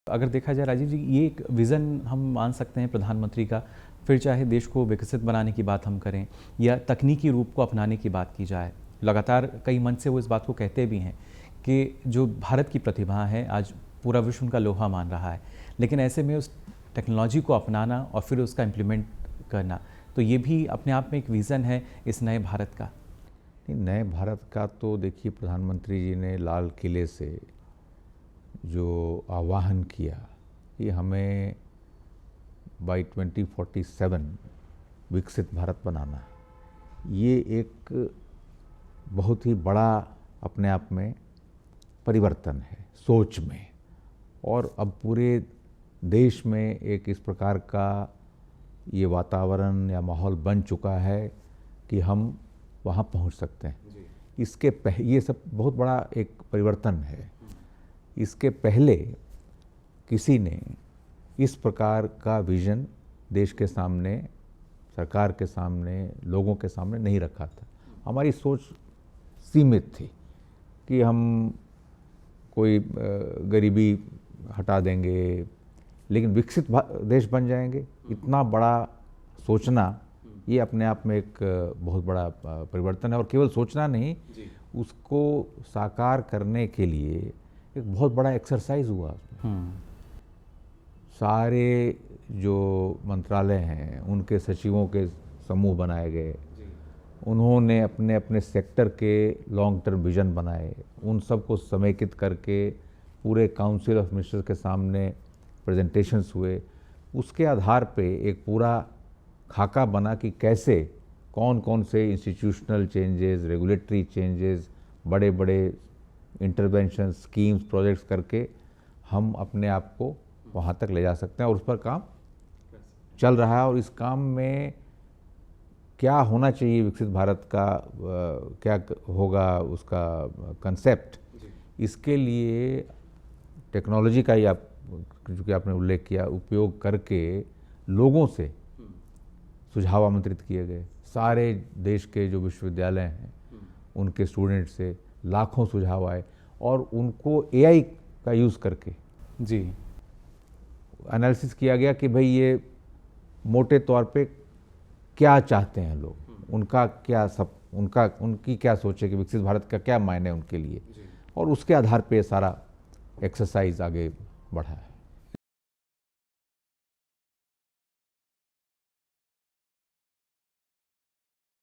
अगर देखा जाए राजीव जी, ये एक विज़न हम मान सकते हैं प्रधानमंत्री का, फिर चाहे देश को विकसित बनाने की बात हम करें या तकनीकी रूप को अपनाने की बात की जाए। लगातार कई मंच से वो इस बात को कहते भी हैं कि जो भारत की प्रतिभा है आज पूरा विश्व उनका लोहा मान रहा है, लेकिन ऐसे में उस टेक्नोलॉजी को अपनाना और फिर उसका इम्प्लीमेंट करना, तो ये भी अपने आप में एक विज़न है इस नए भारत का। नए भारत का तो देखिए, प्रधानमंत्री जी ने लाल किले से जो आह्वान किया कि हमें बाई 2047 विकसित भारत बनाना, ये एक बहुत ही बड़ा अपने आप में परिवर्तन है सोच में। और अब पूरे देश में एक इस प्रकार का ये वातावरण या माहौल बन चुका है कि हम वहाँ पहुँच सकते हैं। ये सब बहुत बड़ा एक परिवर्तन है। इसके पहले किसी ने इस प्रकार का विज़न देश के सामने, सरकार के सामने, लोगों के सामने नहीं रखा था। हमारी सोच सीमित थी कि हम कोई गरीबी हटा देंगे, लेकिन विकसित देश बन जाएंगे, इतना बड़ा सोचना ये अपने आप में एक बहुत बड़ा परिवर्तन है। और केवल सोचना नहीं, उसको साकार करने के लिए एक बहुत बड़ा एक्सरसाइज हुआ। सारे जो मंत्रालय हैं उनके सचिवों के समूह बनाए गए, उन्होंने अपने अपने सेक्टर के लॉन्ग टर्म विजन बनाए, उन सबको समेकित करके पूरे काउंसिल ऑफ मिनिस्टर्स के सामने प्रेजेंटेशंस हुए। उसके आधार पे एक पूरा खाका बना कि कैसे कौन कौन से इंस्टीट्यूशनल चेंजेस, रेगुलेटरी चेंजेस, बड़े बड़े इंटरवेंशन स्कीम्स, प्रोजेक्ट्स करके हम अपने आप को वहाँ तक ले जा सकते हैं। और उस पर काम चल रहा है। और इस काम में क्या होना चाहिए विकसित भारत का, क्या होगा उसका कंसेप्ट, इसके लिए टेक्नोलॉजी का ही आप जो कि आपने उल्लेख किया, उपयोग करके लोगों से सुझाव आमंत्रित किए गए। सारे देश के जो विश्वविद्यालय हैं उनके स्टूडेंट से लाखों सुझाव आए और उनको एआई का यूज़ करके जी एनालिसिस किया गया कि भाई ये मोटे तौर पे क्या चाहते हैं लोग, उनका क्या उनकी क्या सोच है कि विकसित भारत का क्या मायने है उनके लिए, और उसके आधार पे सारा एक्सरसाइज आगे बढ़ा है।